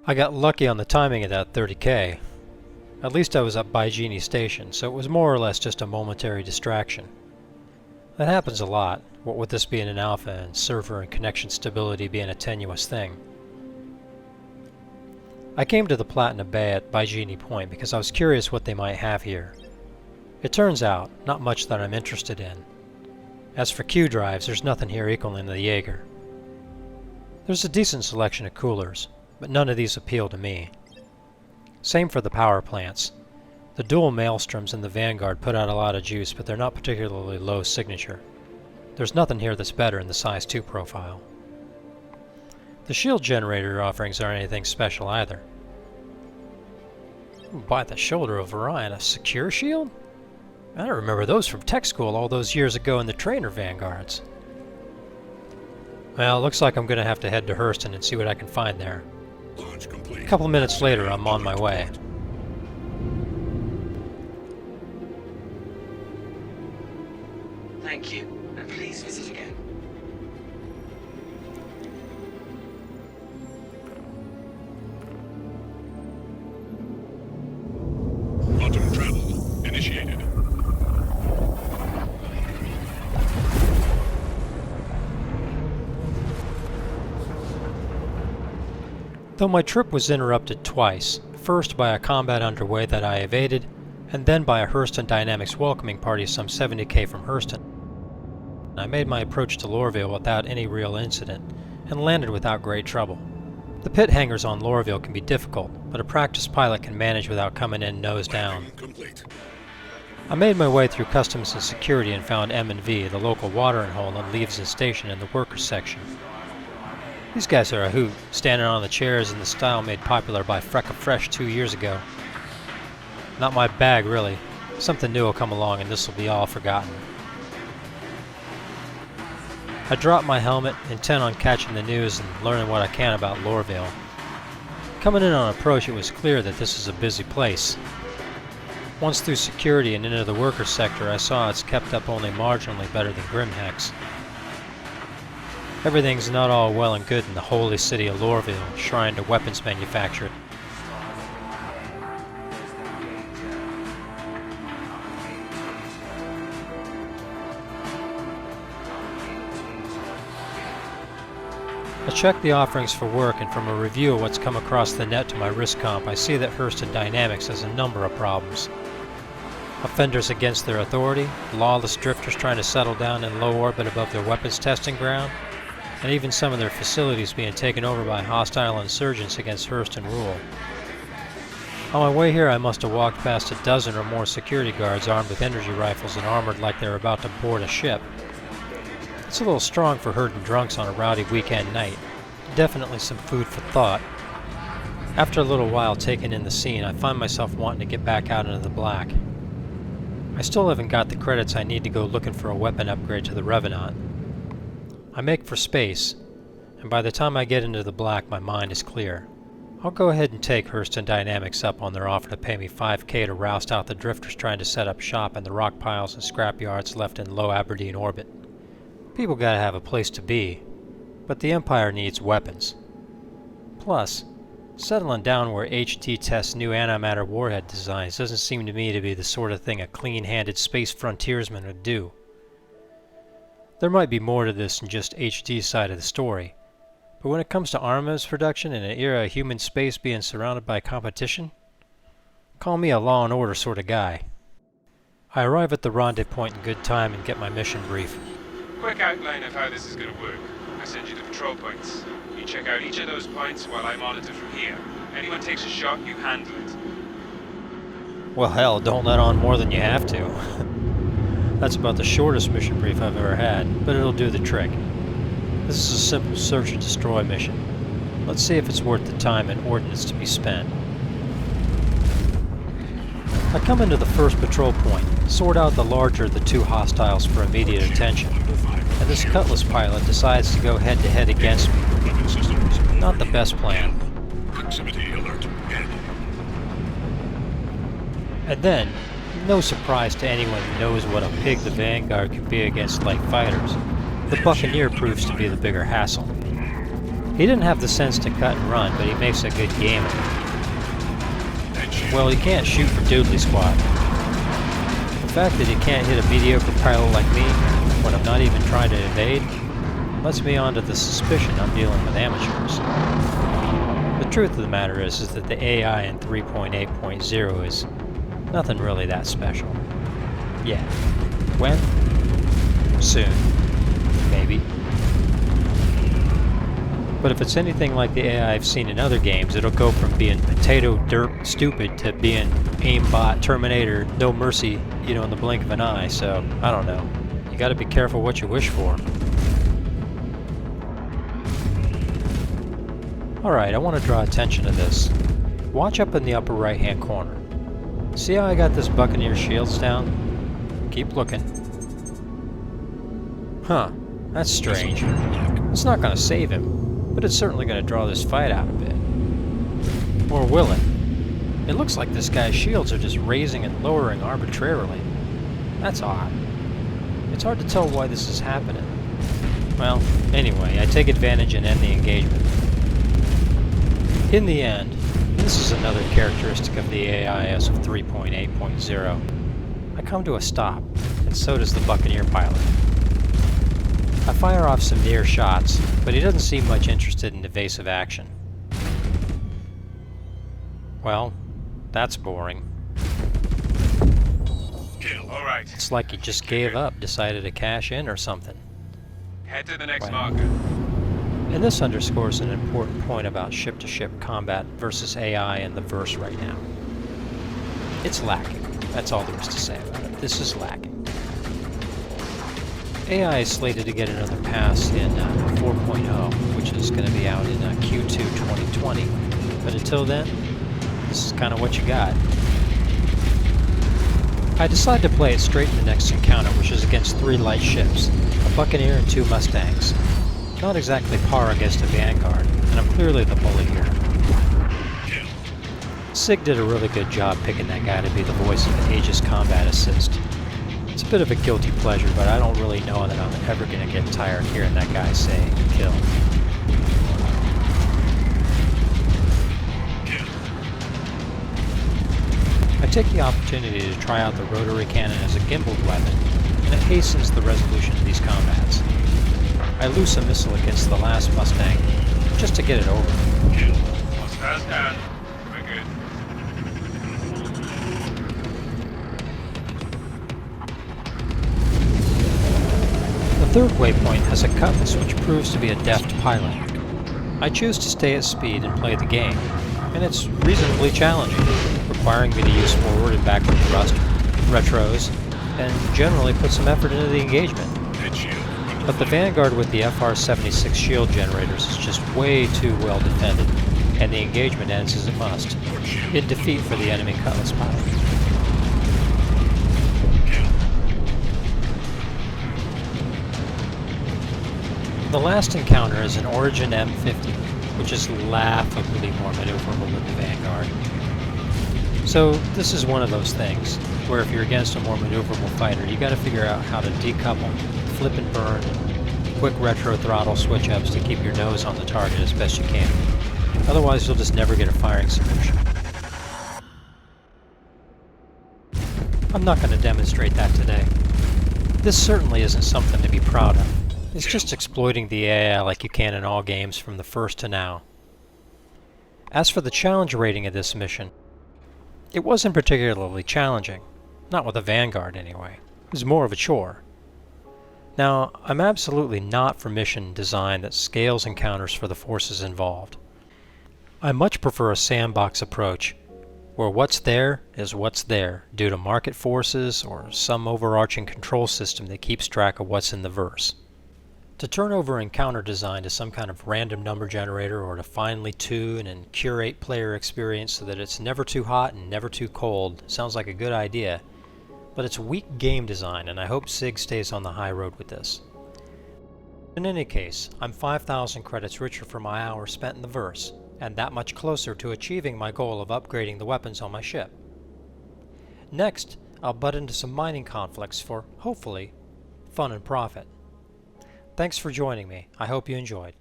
I got lucky on the timing of that 30K. At least I was up by Genie Station, so it was more or less just a momentary distraction. That happens a lot, what with this being an alpha and server and connection stability being a tenuous thing. I came to the Platinum Bay at Genie Point because I was curious what they might have here. It turns out, not much that I'm interested in. As for Q drives, there's nothing here equaling the Jaeger. There's a decent selection of coolers, but none of these appeal to me. Same for the power plants. The dual maelstroms in the Vanguard put out a lot of juice, but they're not particularly low signature. There's nothing here that's better in the size 2 profile. The shield generator offerings aren't anything special either. By the shoulder of Orion, a secure shield? I don't remember those from tech school all those years ago in the trainer Vanguards. Well, looks like I'm going to have to head to Hurston and see what I can find there. Launch complete. A couple minutes later, I'm on my way. Thank you, and please visit again. Quantum travel initiated. Though my trip was interrupted twice, first by a combat underway that I evaded, and then by a Hurston Dynamics welcoming party some 70K from Hurston, I made my approach to Lorville without any real incident, and landed without great trouble. The pit hangars on Lorville can be difficult, but a practiced pilot can manage without coming in nose down. Complete. I made my way through customs and security and found M&V, the local watering hole and leaves and station in the workers section. These guys are a hoot, standing on the chairs in the style made popular by Frecka Fresh 2 years ago. Not my bag, really. Something new will come along and this will be all forgotten. I dropped my helmet, intent on catching the news and learning what I can about Lorville. Coming in on approach, it was clear that this is a busy place. Once through security and into the workers sector, I saw it's kept up only marginally better than Grimhex. Everything's not all well and good in the holy city of Lorville, shrine to weapons manufacturing. I checked the offerings for work, and from a review of what's come across the net to my risk comp, I see that Hurston Dynamics has a number of problems. Offenders against their authority, lawless drifters trying to settle down in low orbit above their weapons testing ground, and even some of their facilities being taken over by hostile insurgents against Hurston rule. On my way here, I must have walked past a dozen or more security guards armed with energy rifles and armored like they were about to board a ship. It's a little strong for herding drunks on a rowdy weekend night. Definitely some food for thought. After a little while taking in the scene, I find myself wanting to get back out into the black. I still haven't got the credits I need to go looking for a weapon upgrade to the Revenant. I make for space, and by the time I get into the black, my mind is clear. I'll go ahead and take Hurston Dynamics up on their offer to pay me 5K to roust out the drifters trying to set up shop in the rock piles and scrap yards left in low Aberdeen orbit. People gotta have a place to be, but the Empire needs weapons. Plus, settling down where HT tests new antimatter warhead designs doesn't seem to me to be the sort of thing a clean-handed space frontiersman would do. There might be more to this than just HD's side of the story, but when it comes to armaments production in an era of human space being surrounded by competition, call me a law and order sort of guy. I arrive at the rendezvous point in good time and get my mission brief. Quick outline of how this is going to work. I send you the patrol points. You check out each of those points while I monitor from here. Anyone takes a shot, you handle it. Well, hell, don't let on more than you have to. That's about the shortest mission brief I've ever had, but it'll do the trick. This is a simple search and destroy mission. Let's see if it's worth the time and ordnance to be spent. I come into the first patrol point, sort out the larger of the two hostiles for immediate attention, and this Cutlass pilot decides to go head-to-head against me. Not the best plan. Proximity alert. And then, no surprise to anyone who knows what a pig the Vanguard can be against light fighters, the Buccaneer proves to be the bigger hassle. He didn't have the sense to cut and run, but he makes a good game of it. Well, he can't shoot for doodly squat. The fact that he can't hit a mediocre pilot like me, when I'm not even trying to evade, lets me onto the suspicion I'm dealing with amateurs. The truth of the matter is that the AI in 3.8.0 is nothing really that special. Yeah. When? Soon. Maybe. But if it's anything like the AI I've seen in other games, it'll go from being potato dirt stupid to being aimbot Terminator no mercy, in the blink of an eye, so I don't know. You gotta be careful what you wish for. Alright, I want to draw attention to this. Watch up in the upper right hand corner. See how I got this Buccaneer shields down? Keep looking. Huh, that's strange. It's not going to save him, but it's certainly going to draw this fight out a bit. Or will it? It looks like this guy's shields are just raising and lowering arbitrarily. That's odd. It's hard to tell why this is happening. Well, anyway, I take advantage and end the engagement. In the end, this is another characteristic of the AI as of 3.8.0. I come to a stop, and so does the Buccaneer pilot. I fire off some near shots, but he doesn't seem much interested in evasive action. Well, that's boring. Alright, It's like he just gave up, decided to cash in or something. head to the next Wow. marker. And this underscores an important point about ship-to-ship combat versus AI in the verse right now. It's lacking. That's all there is to say about it. This is lacking. AI is slated to get another pass in 4.0, which is going to be out in Q2 2020. But until then, this is kind of what you got. I decide to play it straight in the next encounter, which is against 3 light ships, a Buccaneer and 2 Mustangs. Not exactly par against a Vanguard, and I'm clearly the bully here. Sig did a really good job picking that guy to be the voice of the Aegis Combat Assist. It's a bit of a guilty pleasure, but I don't really know that I'm ever going to get tired hearing that guy say, kill. I take the opportunity to try out the rotary cannon as a gimbaled weapon, and it hastens the resolution of these combats. I loose a missile against the last Mustang, just to get it over. Hostiles down. We're good. The third waypoint has a cutlass which proves to be a deft pilot. I choose to stay at speed and play the game, and it's reasonably challenging, requiring me to use forward and backward thrust, retros, and generally put some effort into the engagement. But the Vanguard with the FR-76 shield generators is just way too well defended, and the engagement ends as it must, in defeat for the enemy cutlass pilot. The last encounter is an Origin M50, which is laughably more maneuverable than the Vanguard. So this is one of those things, where if you're against a more maneuverable fighter, you gotta figure out how to decouple, flip and burn, quick retro throttle switch-ups to keep your nose on the target as best you can. Otherwise you'll just never get a firing solution. I'm not going to demonstrate that today. This certainly isn't something to be proud of. It's just exploiting the AI like you can in all games from the first to now. As for the challenge rating of this mission, it wasn't particularly challenging. Not with a Vanguard anyway. It was more of a chore. Now, I'm absolutely not for mission design that scales encounters for the forces involved. I much prefer a sandbox approach, where what's there is what's there due to market forces or some overarching control system that keeps track of what's in the verse. To turn over encounter design to some kind of random number generator or to finely tune and curate player experience so that it's never too hot and never too cold sounds like a good idea, but it's weak game design, and I hope SIG stays on the high road with this. In any case, I'm 5,000 credits richer for my hours spent in the verse, and that much closer to achieving my goal of upgrading the weapons on my ship. Next, I'll butt into some mining conflicts for, hopefully, fun and profit. Thanks for joining me. I hope you enjoyed.